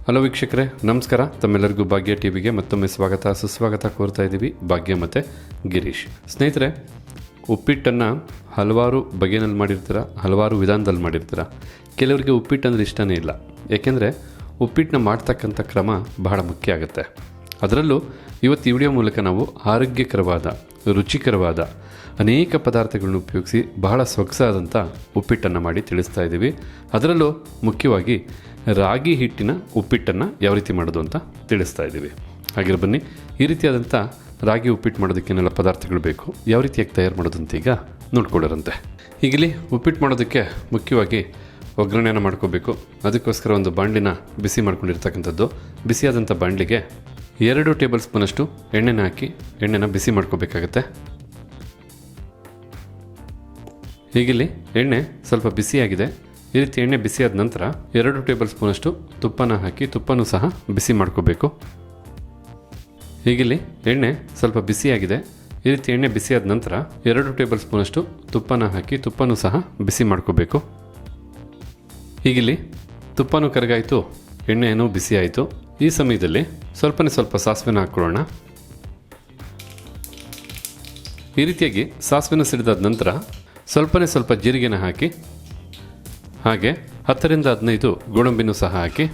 Hello ವೀಕ್ಷಕರೇ, ನಮಸ್ಕಾರ. ತಮ್ಮೆಲ್ಲರಿಗೂ ಭಾಗ್ಯ ಟಿವಿಗೆ ಮತ್ತೊಮ್ಮೆ ಸ್ವಾಗತ ಸುಸ್ವಾಗತ ಕೋರ್ತಾ ಇದ್ದೀವಿ. ಭಾಗ್ಯ ಮತ್ತು ಗಿರೀಶ್. ಸ್ನೇಹಿತರೆ, ಉಪ್ಪಿಟ್ಟನ್ನು ಹಲವಾರು ಬಗೆಯಲ್ಲಿ ಮಾಡಿರ್ತೀರ, ಹಲವಾರು ವಿಧಾನದಲ್ಲಿ ಮಾಡಿರ್ತೀರ. ಕೆಲವರಿಗೆ ಉಪ್ಪಿಟ್ಟು ಅಂದರೆ ಇಷ್ಟನೇ ಇಲ್ಲ. ಏಕೆಂದರೆ ಉಪ್ಪಿಟ್ಟನ್ನ ಮಾಡ್ತಕ್ಕಂಥ ಕ್ರಮ ಬಹಳ ಮುಖ್ಯ ಆಗುತ್ತೆ. ಅದರಲ್ಲೂ ಇವತ್ತು ಈ ವಿಡಿಯೋ ಮೂಲಕ ನಾವು ಆರೋಗ್ಯಕರವಾದ, ರುಚಿಕರವಾದ ಅನೇಕ ಪದಾರ್ಥಗಳನ್ನು ಉಪಯೋಗಿಸಿ ಬಹಳ ಸೊಗಸಾದಂಥ ಉಪ್ಪಿಟ್ಟನ್ನು ಮಾಡಿ ತಿಳಿಸ್ತಾ ಇದ್ದೀವಿ. ಅದರಲ್ಲೂ ಮುಖ್ಯವಾಗಿ ರಾಗಿ ಹಿಟ್ಟಿನ ಉಪ್ಪಿಟ್ಟನ್ನು ಯಾವ ರೀತಿ ಮಾಡೋದು ಅಂತ ತಿಳಿಸ್ತಾ ಇದ್ದೀವಿ. ಹಾಗೆ ಬನ್ನಿ, ಈ ರೀತಿಯಾದಂಥ ರಾಗಿ ಉಪ್ಪಿಟ್ಟು ಮಾಡೋದಕ್ಕೇನೆಲ್ಲ ಪದಾರ್ಥಗಳು ಬೇಕು, ಯಾವ ರೀತಿಯಾಗಿ ತಯಾರು ಮಾಡೋದು ಅಂತ ಈಗ ನೋಡ್ಕೊಳ್ಳೋರಂತೆ. ಈಗಲಿ ಉಪ್ಪಿಟ್ಟು ಮಾಡೋದಕ್ಕೆ ಮುಖ್ಯವಾಗಿ ಒಗ್ಗರಣೆಯನ್ನು ಮಾಡ್ಕೋಬೇಕು. ಅದಕ್ಕೋಸ್ಕರ ಒಂದು ಬಾಣಲಿನ ಬಿಸಿ ಮಾಡ್ಕೊಂಡಿರ್ತಕ್ಕಂಥದ್ದು. ಬಿಸಿಯಾದಂಥ ಬಾಣಲಿಗೆ 2 ಟೇಬಲ್ ಸ್ಪೂನಷ್ಟು ಎಣ್ಣೆನ ಹಾಕಿ ಎಣ್ಣೆನ ಬಿಸಿ ಮಾಡ್ಕೋಬೇಕಾಗತ್ತೆ. ಹೀಗಿಲ್ಲಿ ಎಣ್ಣೆ ಸ್ವಲ್ಪ ಬಿಸಿಯಾಗಿದೆ. ಈ ರೀತಿ ಎಣ್ಣೆ ಬಿಸಿಯಾದ ನಂತರ 2 ಟೇಬಲ್ ಸ್ಪೂನಷ್ಟು ತುಪ್ಪನ ಹಾಕಿ ತುಪ್ಪನೂ ಸಹ ಬಿಸಿ ಮಾಡ್ಕೋಬೇಕು. ಹೀಗಿಲ್ಲಿ ಎಣ್ಣೆ ಸ್ವಲ್ಪ ಬಿಸಿಯಾಗಿದೆ. ಈ ರೀತಿ ಎಣ್ಣೆ ಬಿಸಿಯಾದ ನಂತರ 2 ಟೇಬಲ್ ಸ್ಪೂನಷ್ಟು ತುಪ್ಪನ ಹಾಕಿ ತುಪ್ಪನೂ ಸಹ ಬಿಸಿ ಮಾಡ್ಕೋಬೇಕು. ಹೀಗಿಲ್ಲಿ ತುಪ್ಪನೂ ಕರಗಾಯಿತು, ಎಣ್ಣೆನೂ ಬಿಸಿ ಆಯಿತು. ಈ ಸಮಯದಲ್ಲಿ ಸ್ವಲ್ಪ ಸಾಸಿವೆನ ಹಾಕ್ಕೊಳ್ಳೋಣ. ಈ ರೀತಿಯಾಗಿ ಸಾಸಿವೆನ ಸಿಡಿದಾದ ನಂತರ ಸ್ವಲ್ಪ ಜೀರಿಗೆನ ಹಾಕಿ, ಹಾಗೆ 10 ರಿಂದ 15 ಗೋಡಂಬಿನೂ ಸಹ ಹಾಕಿ,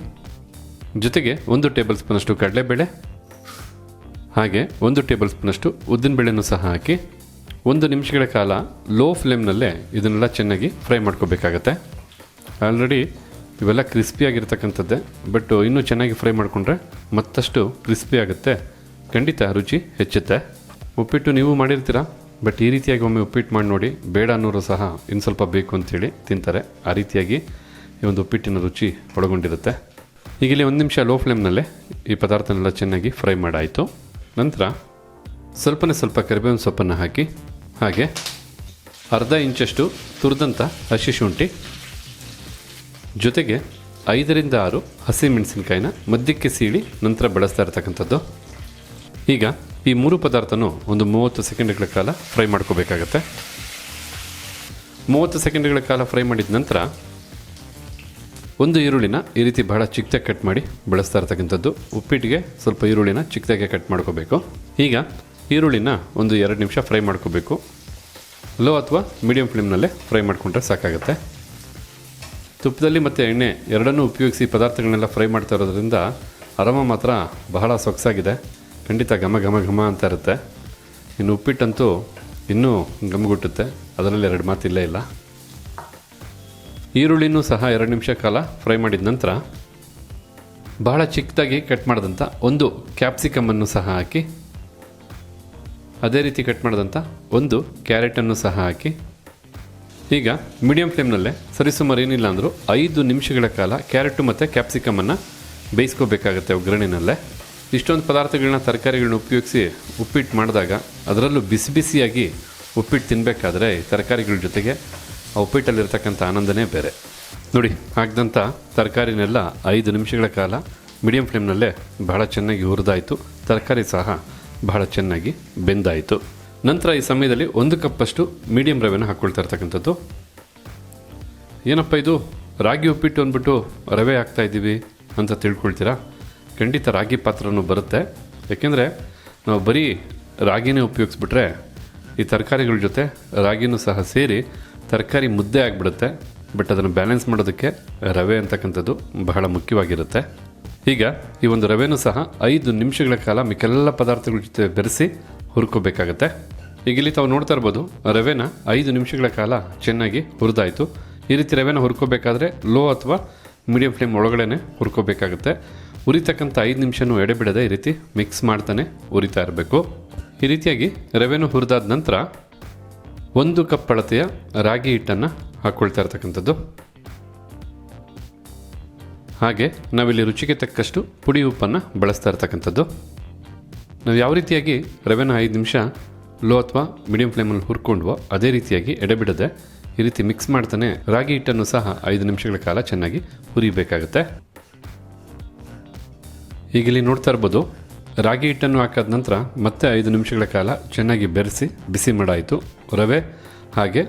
ಜೊತೆಗೆ 1 ಟೇಬಲ್ ಸ್ಪೂನಷ್ಟು ಕಡಲೆಬೇಳೆ, ಹಾಗೆ 1 ಟೇಬಲ್ ಸ್ಪೂನಷ್ಟು ಉದ್ದಿನಬೇಳೆನೂ ಸಹ ಹಾಕಿ 1 ನಿಮಿಷಗಳ ಕಾಲ ಲೋ ಫ್ಲೇಮ್ನಲ್ಲೇ ಇದನ್ನೆಲ್ಲ ಚೆನ್ನಾಗಿ ಫ್ರೈ ಮಾಡ್ಕೋಬೇಕಾಗತ್ತೆ. ಆಲ್ರೆಡಿ ಇವೆಲ್ಲ ಕ್ರಿಸ್ಪಿಯಾಗಿರ್ತಕ್ಕಂಥದ್ದೇ, ಬಟ್ ಇನ್ನೂ ಚೆನ್ನಾಗಿ ಫ್ರೈ ಮಾಡಿಕೊಂಡ್ರೆ ಮತ್ತಷ್ಟು ಕ್ರಿಸ್ಪಿ ಆಗುತ್ತೆ, ಖಂಡಿತ ರುಚಿ ಹೆಚ್ಚುತ್ತೆ. ಉಪ್ಪಿಟ್ಟು ನೀವು ಮಾಡಿರ್ತೀರ, ಬಟ್ ಈ ರೀತಿಯಾಗಿ ಒಮ್ಮೆ ಉಪ್ಪಿಟ್ಟು ಮಾಡಿ ನೋಡಿ. ಬೇಡ ಅನ್ನೋರು ಸಹ ಇನ್ನು ಸ್ವಲ್ಪ ಬೇಕು ಅಂಥೇಳಿ ತಿಂತಾರೆ. ಆ ರೀತಿಯಾಗಿ ಈ ಒಂದು ಉಪ್ಪಿಟ್ಟಿನ ರುಚಿ ಒಳಗೊಂಡಿರುತ್ತೆ. ಈಗಲೇ 1 ನಿಮಿಷ ಲೋ ಫ್ಲೇಮ್ನಲ್ಲೇ ಈ ಪದಾರ್ಥನೆಲ್ಲ ಚೆನ್ನಾಗಿ ಫ್ರೈ ಮಾಡಾಯಿತು. ನಂತರ ಸ್ವಲ್ಪ ಕರಿಬೇವಿನ ಸೊಪ್ಪನ್ನು ಹಾಕಿ, ಹಾಗೆ ಅರ್ಧ ಇಂಚಷ್ಟು ತುರಿದಂಥ ಹಸಿ ಶುಂಠಿ, ಜೊತೆಗೆ 5 ರಿಂದ 6 ಹಸಿಮೆಣಸಿನಕಾಯಿನ ಮಧ್ಯಕ್ಕೆ ಸೀಳಿ ನಂತರ ಬಳಸ್ತಾ ಇರ್ತಕ್ಕಂಥದ್ದು. ಈಗ ಈ 3 ಪದಾರ್ಥನೂ ಒಂದು 30 ಸೆಕೆಂಡ್ಗಳ ಕಾಲ ಫ್ರೈ ಮಾಡ್ಕೋಬೇಕಾಗತ್ತೆ. 30 ಸೆಕೆಂಡ್ಗಳ ಕಾಲ ಫ್ರೈ ಮಾಡಿದ ನಂತರ ಒಂದು ಈರುಳ್ಳಿನ ಈ ರೀತಿ ಬಹಳ ಚಿಕ್ಕದಾಗಿ ಕಟ್ ಮಾಡಿ ಬಳಸ್ತಾ ಇರ್ತಕ್ಕಂಥದ್ದು. ಉಪ್ಪಿಟ್ಟಿಗೆ ಸ್ವಲ್ಪ ಈರುಳ್ಳಿನ ಚಿಕ್ಕದಾಗೆ ಕಟ್ ಮಾಡ್ಕೋಬೇಕು. ಈಗ ಈರುಳ್ಳಿನ ಒಂದು 2 ನಿಮಿಷ ಫ್ರೈ ಮಾಡ್ಕೋಬೇಕು. ಲೋ ಅಥವಾ ಮೀಡಿಯಂ ಫ್ಲೇಮ್ನಲ್ಲೇ ಫ್ರೈ ಮಾಡಿಕೊಂಡ್ರೆ ಸಾಕಾಗುತ್ತೆ. ತುಪ್ಪದಲ್ಲಿ ಮತ್ತು ಎಣ್ಣೆ ಎರಡನ್ನೂ ಉಪಯೋಗಿಸಿ ಪದಾರ್ಥಗಳನ್ನೆಲ್ಲ ಫ್ರೈ ಮಾಡ್ತಾ ಇರೋದ್ರಿಂದ ಅರಮ ಮಾತ್ರ ಬಹಳ ಸೊಗಸಾಗಿದೆ. ಖಂಡಿತ ಘಮ ಘಮ ಘಮ ಅಂತ ಇರುತ್ತೆ. ಇನ್ನು ಉಪ್ಪಿಟ್ಟಂತೂ ಇನ್ನೂ ಘಮಗುಟ್ಟುತ್ತೆ, ಅದರಲ್ಲಿ 2 ಮಾತಿಲ್ಲೇ ಇಲ್ಲ. ಈರುಳ್ಳಿನೂ ಸಹ 2 ನಿಮಿಷ ಕಾಲ ಫ್ರೈ ಮಾಡಿದ ನಂತರ ಬಹಳ ಚಿಕ್ಕದಾಗಿ ಕಟ್ ಮಾಡಿದಂಥ 1 ಕ್ಯಾಪ್ಸಿಕಮನ್ನು ಸಹ ಹಾಕಿ, ಅದೇ ರೀತಿ ಕಟ್ ಮಾಡಿದಂಥ 1 ಕ್ಯಾರೆಟನ್ನು ಸಹ ಹಾಕಿ, ಈಗ ಮೀಡಿಯಂ ಫ್ಲೇಮ್ನಲ್ಲೇ ಸರಿಸುಮಾರು ಏನಿಲ್ಲ ಅಂದರೂ 5 ನಿಮಿಷಗಳ ಕಾಲ ಕ್ಯಾರೆಟು ಮತ್ತು ಕ್ಯಾಪ್ಸಿಕಮನ್ನು ಬೇಯಿಸ್ಕೋಬೇಕಾಗತ್ತೆ ಒಗ್ಗರಣೆನಲ್ಲೇ. ಇಷ್ಟೊಂದು ಪದಾರ್ಥಗಳನ್ನ, ತರಕಾರಿಗಳನ್ನ ಉಪಯೋಗಿಸಿ ಉಪ್ಪಿಟ್ಟು ಮಾಡಿದಾಗ, ಅದರಲ್ಲೂ ಬಿಸಿಯಾಗಿ ಉಪ್ಪಿಟ್ಟು ತಿನ್ನಬೇಕಾದ್ರೆ ತರಕಾರಿಗಳ ಜೊತೆಗೆ ಆ ಉಪ್ಪಿಟ್ಟಲ್ಲಿರ್ತಕ್ಕಂಥ ಆನಂದನೇ ಬೇರೆ. ನೋಡಿ, ಹಾಕಿದಂಥ ತರಕಾರಿನೆಲ್ಲ 5 ನಿಮಿಷಗಳ ಕಾಲ ಮೀಡಿಯಂ ಫ್ಲೇಮ್ನಲ್ಲೇ ಬಹಳ ಚೆನ್ನಾಗಿ ಹುರಿದಾಯಿತು. ತರಕಾರಿ ಸಹ ಬಹಳ ಚೆನ್ನಾಗಿ ಬೆಂದಾಯಿತು. ನಂತರ ಈ ಸಮಯದಲ್ಲಿ 1 ಕಪ್ಪಷ್ಟು ಮೀಡಿಯಂ ರವೆನ ಹಾಕ್ಕೊಳ್ತಾ ಇರ್ತಕ್ಕಂಥದ್ದು. ಏನಪ್ಪ ಇದು ರಾಗಿ ಉಪ್ಪಿಟ್ಟು ಅಂದ್ಬಿಟ್ಟು ರವೆ ಹಾಕ್ತಾ ಇದ್ದೀವಿ ಅಂತ ತಿಳ್ಕೊಳ್ತೀರಾ? ಖಂಡಿತ ರಾಗಿ ಪಾತ್ರನೂ ಬರುತ್ತೆ. ಯಾಕೆಂದರೆ ನಾವು ಬರೀ ರಾಗಿನೇ ಉಪಯೋಗಿಸ್ಬಿಟ್ರೆ ಈ ತರಕಾರಿಗಳ ಜೊತೆ ರಾಗಿನೂ ಸಹ ಸೇರಿ ತರಕಾರಿ ಮುದ್ದೆ ಆಗಿಬಿಡುತ್ತೆ. ಬಟ್ ಅದನ್ನು ಬ್ಯಾಲೆನ್ಸ್ ಮಾಡೋದಕ್ಕೆ ರವೆ ಅಂತಕ್ಕಂಥದ್ದು ಬಹಳ ಮುಖ್ಯವಾಗಿರುತ್ತೆ. ಈಗ ಈ ಒಂದು ರವೆನೂ ಸಹ 5 ನಿಮಿಷಗಳ ಕಾಲ ಮಿಕ್ಕೆಲ್ಲ ಪದಾರ್ಥಗಳ ಜೊತೆ ಬೆರೆಸಿ ಹುರ್ಕೋಬೇಕಾಗತ್ತೆ. ಈಗ ಇಲ್ಲಿ ತಾವು ನೋಡ್ತಾ ಇರ್ಬೋದು, ರವೆನ 5 ನಿಮಿಷಗಳ ಕಾಲ ಚೆನ್ನಾಗಿ ಹುರಿದಾಯಿತು. ಈ ರೀತಿ ರವೆನ ಹುರ್ಕೋಬೇಕಾದ್ರೆ ಲೋ ಅಥವಾ ಮೀಡಿಯಂ ಫ್ಲೇಮ್ ಒಳಗಡೆ ಹುರ್ಕೋಬೇಕಾಗುತ್ತೆ. ಉರಿತಕ್ಕಂಥ 5 ನಿಮಿಷನೂ ಎಡೆಬಿಡದೆ ಈ ರೀತಿ ಮಿಕ್ಸ್ ಮಾಡ್ತಾನೆ ಉರಿತಾ ಇರಬೇಕು. ಈ ರೀತಿಯಾಗಿ ರವೆನೂ ಹುರಿದಾದ ನಂತರ 1 ಕಪ್ ಅಳತೆಯ ರಾಗಿ ಹಿಟ್ಟನ್ನು ಹಾಕ್ಕೊಳ್ತಾ ಇರ್ತಕ್ಕಂಥದ್ದು. ಹಾಗೆ ನಾವಿಲ್ಲಿ ರುಚಿಗೆ ತಕ್ಕಷ್ಟು ಪುಡಿ ಉಪ್ಪನ್ನು ಬಳಸ್ತಾ ಇರ್ತಕ್ಕಂಥದ್ದು. ನಾವು ಯಾವ ರೀತಿಯಾಗಿ ರವೆನ 5 ನಿಮಿಷ ಲೋ ಅಥವಾ ಮೀಡಿಯಂ ಫ್ಲೇಮಲ್ಲಿ ಹುರ್ಕೊಂಡ್ವೋ ಅದೇ ರೀತಿಯಾಗಿ ಎಡೆಬಿಡದೆ ಈ ರೀತಿ ಮಿಕ್ಸ್ ಮಾಡ್ತಾನೆ ರಾಗಿ ಹಿಟ್ಟನ್ನು ಸಹ 5 ನಿಮಿಷಗಳ ಕಾಲ ಚೆನ್ನಾಗಿ ಹುರಿಬೇಕಾಗುತ್ತೆ. ಈಗ ಇಲ್ಲಿ ನೋಡ್ತಾ ಇರ್ಬೋದು, ರಾಗಿ ಹಿಟ್ಟನ್ನು ಹಾಕಾದ ನಂತರ ಮತ್ತೆ 5 ನಿಮಿಷಗಳ ಕಾಲ ಚೆನ್ನಾಗಿ ಬೆರೆಸಿ ಬಿಸಿ ಮಾಡಾಯಿತು. ರವೆ ಹಾಗೆ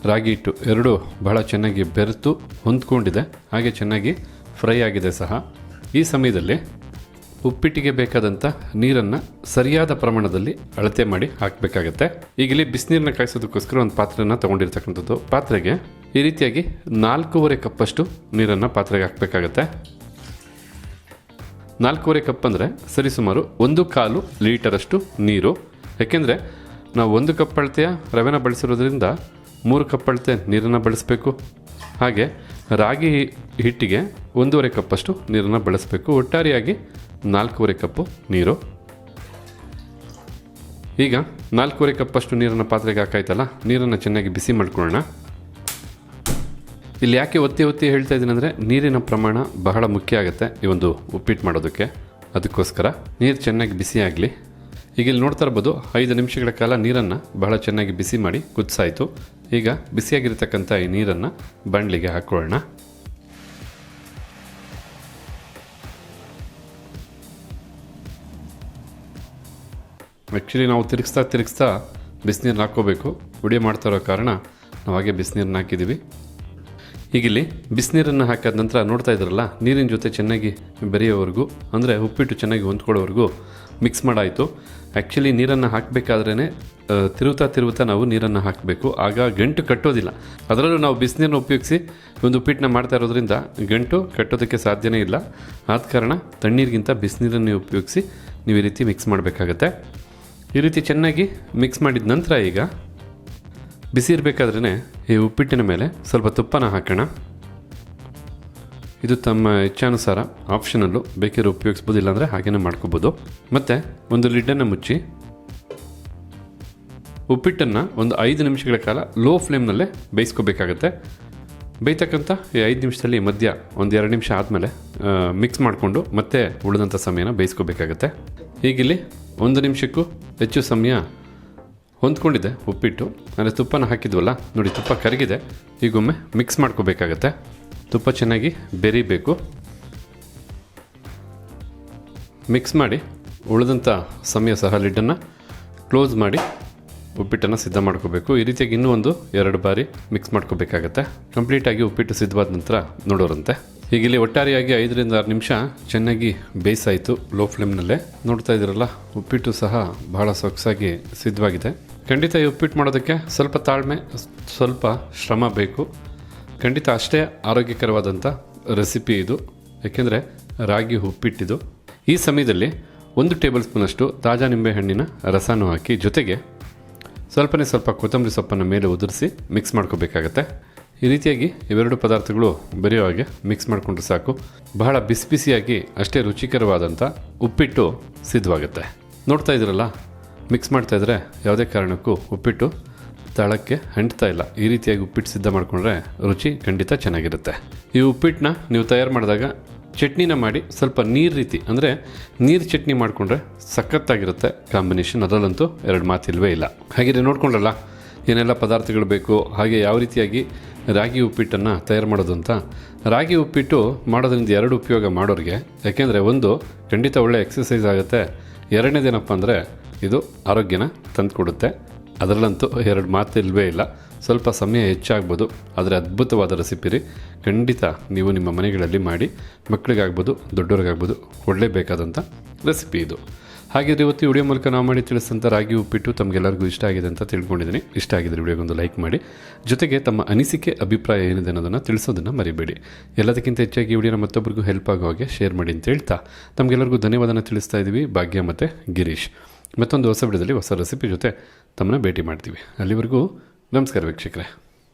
ರಾಗಿ ಹಿಟ್ಟು ಎರಡೂ ಬಹಳ ಚೆನ್ನಾಗಿ ಬೆರೆತು ಹೊಂದ್ಕೊಂಡಿದೆ, ಹಾಗೆ ಚೆನ್ನಾಗಿ ಫ್ರೈ ಆಗಿದೆ ಸಹ. ಈ ಸಮಯದಲ್ಲಿ ಉಪ್ಪಿಟ್ಟಿಗೆ ಬೇಕಾದಂಥ ನೀರನ್ನು ಸರಿಯಾದ ಪ್ರಮಾಣದಲ್ಲಿ ಅಳತೆ ಮಾಡಿ ಹಾಕಬೇಕಾಗತ್ತೆ. ಈಗ ಇಲ್ಲಿ ಬಿಸಿನೀರನ್ನ ಕಾಯಿಸೋದಕ್ಕೋಸ್ಕರ ಒಂದು ಪಾತ್ರೆನ ತೊಗೊಂಡಿರ್ತಕ್ಕಂಥದ್ದು. ಪಾತ್ರೆಗೆ ಈ ರೀತಿಯಾಗಿ 4.5 ಕಪ್ಪಷ್ಟು ನೀರನ್ನು ಪಾತ್ರೆಗೆ ಹಾಕಬೇಕಾಗತ್ತೆ. 4.5 ಕಪ್ ಅಂದರೆ ಸರಿಸುಮಾರು 1/4 ಲೀಟರಷ್ಟು ನೀರು. ಯಾಕೆಂದರೆ ನಾವು 1 ಕಪ್ ಅಳತೆಯ ರವೆನ ಬಳಸಿರೋದ್ರಿಂದ 3 ಕಪ್ ಅಳತೆ ನೀರನ್ನು ಬಳಸಬೇಕು. ಹಾಗೆ ರಾಗಿ ಹಿಟ್ಟಿಗೆ 1.5 ಕಪ್ಪಷ್ಟು ನೀರನ್ನು ಬಳಸಬೇಕು. ಒಟ್ಟಾರೆಯಾಗಿ 4.5 ಕಪ್ಪು ನೀರು. ಈಗ 4.5 ಕಪ್ಪಷ್ಟು ನೀರನ್ನು ಪಾತ್ರೆಗೆ ಹಾಕಾಯ್ತಲ್ಲ, ನೀರನ್ನು ಚೆನ್ನಾಗಿ ಬಿಸಿ ಮಾಡ್ಕೊಳ್ಳೋಣ. ಇಲ್ಲಿ ಯಾಕೆ ಒತ್ತಿ ಹೇಳ್ತಾ ಇದ್ದೀನಿ ಅಂದರೆ ನೀರಿನ ಪ್ರಮಾಣ ಬಹಳ ಮುಖ್ಯ ಆಗುತ್ತೆ ಈ ಒಂದು ಉಪ್ಪಿಟ್ಟು ಮಾಡೋದಕ್ಕೆ. ಅದಕ್ಕೋಸ್ಕರ ನೀರು ಚೆನ್ನಾಗಿ ಬಿಸಿ ಆಗಲಿ. ಈಗ ಇಲ್ಲಿ ನೋಡ್ತಾ ಇರ್ಬೋದು 5 ನಿಮಿಷಗಳ ಕಾಲ ನೀರನ್ನು ಬಹಳ ಚೆನ್ನಾಗಿ ಬಿಸಿ ಮಾಡಿ ಕುದಿಸಾಯಿತು. ಈಗ ಬಿಸಿಯಾಗಿರ್ತಕ್ಕಂಥ ಈ ನೀರನ್ನು ಬಾಣಲಿಗೆ ಹಾಕೊಳ್ಳೋಣ. ಆ್ಯಕ್ಚುಲಿ ನಾವು ತಿರುಗಿಸ್ತಾ ಬಿಸಿನೀರನ್ನ ಹಾಕ್ಕೋಬೇಕು. ವಿಡಿಯೋ ಮಾಡ್ತಾ ಇರೋ ಕಾರಣ ನಾವು ಹಾಗೆ ಬಿಸಿನೀರನ್ನ ಹಾಕಿದ್ದೀವಿ. ಈಗ ಇಲ್ಲಿ ಬಿಸಿನೀರನ್ನು ಹಾಕಿದ ನಂತರ ನೋಡ್ತಾ ಇದ್ರಲ್ಲ, ನೀರಿನ ಜೊತೆ ಚೆನ್ನಾಗಿ ಬೆರೆಯೋವರೆಗೂ, ಅಂದರೆ ಉಪ್ಪಿಟ್ಟು ಚೆನ್ನಾಗಿ ಹೊಂದ್ಕೊಳ್ಳೋವರೆಗೂ ಮಿಕ್ಸ್ ಮಾಡಾಯಿತು. ಆ್ಯಕ್ಚುಲಿ ನೀರನ್ನು ಹಾಕಬೇಕಾದ್ರೇ ತಿರುವುತ್ತಾ ನಾವು ನೀರನ್ನು ಹಾಕಬೇಕು. ಆಗ ಗಂಟು ಕಟ್ಟೋದಿಲ್ಲ. ಅದರಲ್ಲೂ ನಾವು ಬಿಸಿನೀರನ್ನ ಉಪಯೋಗಿಸಿ ಒಂದು ಉಪ್ಪಿಟ್ಟನ್ನ ಮಾಡ್ತಾ ಇರೋದ್ರಿಂದ ಗಂಟು ಕಟ್ಟೋದಕ್ಕೆ ಸಾಧ್ಯನೇ ಇಲ್ಲ. ಆದ ಕಾರಣ ತಣ್ಣೀರಿಗಿಂತ ಬಿಸಿನೀರನ್ನು ಉಪಯೋಗಿಸಿ ನೀವು ಈ ರೀತಿ ಮಿಕ್ಸ್ ಮಾಡಬೇಕಾಗತ್ತೆ. ಈ ರೀತಿ ಚೆನ್ನಾಗಿ ಮಿಕ್ಸ್ ಮಾಡಿದ ನಂತರ ಈಗ ಬಿಸಿ ಇರಬೇಕಾದ್ರೇ ಈ ಉಪ್ಪಿಟ್ಟಿನ ಮೇಲೆ ಸ್ವಲ್ಪ ತುಪ್ಪನ ಹಾಕೋಣ. ಇದು ತಮ್ಮ ಇಚ್ಛಾನುಸಾರ, ಆಪ್ಷನಲ್ಲು, ಬೇಕಿರೋ ಉಪಯೋಗಿಸ್ಬೋದು, ಇಲ್ಲಾಂದರೆ ಹಾಗೇನೇ ಮಾಡ್ಕೋಬೋದು. ಮತ್ತು ಒಂದು ಲಿಡ್ಡನ್ನು ಮುಚ್ಚಿ ಉಪ್ಪಿಟ್ಟನ್ನು ಒಂದು 5 ನಿಮಿಷಗಳ ಕಾಲ ಲೋ ಫ್ಲೇಮ್ನಲ್ಲೇ ಬೇಯಿಸ್ಕೋಬೇಕಾಗತ್ತೆ. ಬೇಯ್ತಕ್ಕಂಥ ಈ 5 ನಿಮಿಷದಲ್ಲಿ ಮಧ್ಯ ಒಂದು 2 ನಿಮಿಷ ಆದಮೇಲೆ ಮಿಕ್ಸ್ ಮಾಡಿಕೊಂಡು ಮತ್ತೆ ಉಳಿದಂಥ ಸಮಯನ ಬೇಯಿಸ್ಕೋಬೇಕಾಗತ್ತೆ. ಈಗಿಲ್ಲಿ 1 ನಿಮಿಷಕ್ಕೂ ಹೆಚ್ಚು ಸಮಯ ಹೊಂದ್ಕೊಂಡಿದೆ ಉಪ್ಪಿಟ್ಟು. ಅಂದರೆ ತುಪ್ಪನ ಹಾಕಿದ್ವಲ್ಲ ನೋಡಿ, ತುಪ್ಪ ಕರಗಿದೆ. ಈಗೊಮ್ಮೆ ಮಿಕ್ಸ್ ಮಾಡ್ಕೋಬೇಕಾಗತ್ತೆ. ತುಪ್ಪ ಚೆನ್ನಾಗಿ ಬೆರಿಬೇಕು. ಮಿಕ್ಸ್ ಮಾಡಿ ಉಳಿದಂಥ ಸಮಯ ಸಹ ಲಿಡ್ಡನ್ನು ಕ್ಲೋಸ್ ಮಾಡಿ ಉಪ್ಪಿಟ್ಟನ್ನು ಸಿದ್ಧ ಮಾಡ್ಕೋಬೇಕು. ಈ ರೀತಿಯಾಗಿ ಇನ್ನೂ 1-2 ಬಾರಿ ಮಿಕ್ಸ್ ಮಾಡ್ಕೋಬೇಕಾಗತ್ತೆ. ಕಂಪ್ಲೀಟಾಗಿ ಉಪ್ಪಿಟ್ಟು ಸಿದ್ಧವಾದ ನಂತರ ನೋಡೋರಂತೆ. ಈಗ ಇಲ್ಲಿ ಒಟ್ಟಾರೆಯಾಗಿ 5-6 ನಿಮಿಷ ಚೆನ್ನಾಗಿ ಬೇಯಿಸಾಯಿತು ಲೋ ಫ್ಲೇಮ್ನಲ್ಲೇ. ನೋಡ್ತಾ ಇದ್ದೀರಲ್ಲ, ಉಪ್ಪಿಟ್ಟು ಸಹ ಬಹಳ ಸೊಗಸಾಗಿ ಸಿದ್ಧವಾಗಿದೆ. ಖಂಡಿತ ಈ ಉಪ್ಪಿಟ್ಟು ಮಾಡೋದಕ್ಕೆ ಸ್ವಲ್ಪ ತಾಳ್ಮೆ, ಸ್ವಲ್ಪ ಶ್ರಮ ಬೇಕು. ಖಂಡಿತ ಅಷ್ಟೇ ಆರೋಗ್ಯಕರವಾದಂಥ ರೆಸಿಪಿ ಇದು. ಏಕೆಂದರೆ ರಾಗಿ ಉಪ್ಪಿಟ್ಟಿದು. ಈ ಸಮಯದಲ್ಲಿ 1 ಟೇಬಲ್ ಸ್ಪೂನಷ್ಟು ತಾಜಾ ನಿಂಬೆಹಣ್ಣಿನ ರಸನೂ ಹಾಕಿ, ಜೊತೆಗೆ ಸ್ವಲ್ಪ ಕೊತ್ತಂಬರಿ ಸೊಪ್ಪನ್ನು ಮೇಲೆ ಉದುರಿಸಿ ಮಿಕ್ಸ್ ಮಾಡ್ಕೋಬೇಕಾಗತ್ತೆ. ಈ ರೀತಿಯಾಗಿ ಇವೆರಡು ಪದಾರ್ಥಗಳು ಬೆರೆಯೋ ಹಾಗೆ ಮಿಕ್ಸ್ ಮಾಡಿಕೊಂಡ್ರೆ ಸಾಕು. ಬಹಳ ಬಿಸಿಯಾಗಿ ಅಷ್ಟೇ ರುಚಿಕರವಾದಂಥ ಉಪ್ಪಿಟ್ಟು ಸಿದ್ಧವಾಗುತ್ತೆ. ನೋಡ್ತಾ ಇದ್ದೀರಲ್ಲ, ಮಿಕ್ಸ್ ಮಾಡ್ತಾಯಿದ್ರೆ ಯಾವುದೇ ಕಾರಣಕ್ಕೂ ಉಪ್ಪಿಟ್ಟು ತಳಕ್ಕೆ ಅಂಟ್ತಾ ಇಲ್ಲ. ಈ ರೀತಿಯಾಗಿ ಉಪ್ಪಿಟ್ಟು ಸಿದ್ಧ ಮಾಡಿಕೊಂಡ್ರೆ ರುಚಿ ಖಂಡಿತ ಚೆನ್ನಾಗಿರುತ್ತೆ. ಈ ಉಪ್ಪಿಟ್ಟನ್ನ ನೀವು ತಯಾರು ಮಾಡಿದಾಗ ಚಟ್ನಿನ ಮಾಡಿ ಸ್ವಲ್ಪ ನೀರು ರೀತಿ, ಅಂದರೆ ನೀರು ಚಟ್ನಿ ಮಾಡಿಕೊಂಡ್ರೆ ಸಖತ್ತಾಗಿರುತ್ತೆ ಕಾಂಬಿನೇಷನ್. ಅದರಲ್ಲಂತೂ 2 ಮಾತಿಲ್ವೇ ಇಲ್ಲ. ಹಾಗೆ ನೋಡ್ಕೊಂಡ್ರಲ್ಲ ಏನೆಲ್ಲ ಪದಾರ್ಥಗಳು ಬೇಕು, ಹಾಗೆ ಯಾವ ರೀತಿಯಾಗಿ ರಾಗಿ ಉಪ್ಪಿಟ್ಟನ್ನು ತಯಾರು ಮಾಡೋದು ಅಂತ. ರಾಗಿ ಉಪ್ಪಿಟ್ಟು ಮಾಡೋದ್ರಿಂದ 2 ಉಪಯೋಗ ಮಾಡೋರಿಗೆ. ಯಾಕೆಂದರೆ ಒಂದು, ಖಂಡಿತ ಒಳ್ಳೆ ಎಕ್ಸಸೈಸ್ ಆಗುತ್ತೆ. 2ನೇದೇನಪ್ಪ ಅಂದರೆ ಇದು ಆರೋಗ್ಯನ ತಂದುಕೊಡುತ್ತೆ. ಅದರಲ್ಲಂತೂ 2 ಮಾತಿಲ್ವೇ ಇಲ್ಲ. ಸ್ವಲ್ಪ ಸಮಯ ಹೆಚ್ಚಾಗ್ಬೋದು, ಆದರೆ ಅದ್ಭುತವಾದ ರೆಸಿಪಿ ರೀ. ಖಂಡಿತ ನೀವು ನಿಮ್ಮ ಮನೆಗಳಲ್ಲಿ ಮಾಡಿ ಮಕ್ಕಳಿಗಾಗ್ಬೋದು ದೊಡ್ಡವ್ರಿಗಾಗ್ಬೋದು ಕೊಡಲೇಬೇಕಾದಂಥ ರೆಸಿಪಿ ಇದು. ಹಾಗಿದ್ರೆ ಇವತ್ತು ವಿಡಿಯೋ ಮೂಲಕ ನಾವು ಮಾಡಿ ತಿಳಿಸಿದಂಥ ರಾಗಿ ಉಪ್ಪಿಟ್ಟು ತಮಗೆಲ್ಲರಿಗೂ ಇಷ್ಟ ಆಗಿದೆ ಅಂತ ತಿಳ್ಕೊಂಡಿದ್ದೀನಿ. ಇಷ್ಟ ಆಗಿದ್ರೆ ವಿಡಿಯೋಗೊಂದು ಲೈಕ್ ಮಾಡಿ, ಜೊತೆಗೆ ತಮ್ಮ ಅನಿಸಿಕೆ ಅಭಿಪ್ರಾಯ ಏನಿದೆ ಅನ್ನೋದನ್ನು ತಿಳಿಸೋದನ್ನು ಮರಿಬೇಡಿ. ಎಲ್ಲದಕ್ಕಿಂತ ಹೆಚ್ಚಾಗಿ ಈ ವಿಡಿಯೋನ ಮತ್ತೊಬ್ಬರಿಗೂ ಹೆಲ್ಪ್ ಆಗೋ ಹಾಗೆ ಶೇರ್ ಮಾಡಿ ಅಂತ ಹೇಳ್ತಾ ತಮಗೆಲ್ಲರಿಗೂ ಧನ್ಯವಾದನ ತಿಳಿಸ್ತಾ ಇದ್ದೀವಿ. ಭಾಗ್ಯ ಮತ್ತು ಗಿರೀಶ್. ಮತ್ತೊಂದು ಹೊಸ ವಿಡಿಯೋದಲ್ಲಿ ಹೊಸ ರೆಸಿಪಿ ಜೊತೆ ತಮ್ಮನ್ನ ಭೇಟಿ ಮಾಡ್ತೀವಿ. ಅಲ್ಲಿವರೆಗೂ ನಮಸ್ಕಾರ ವೀಕ್ಷಕರೇ.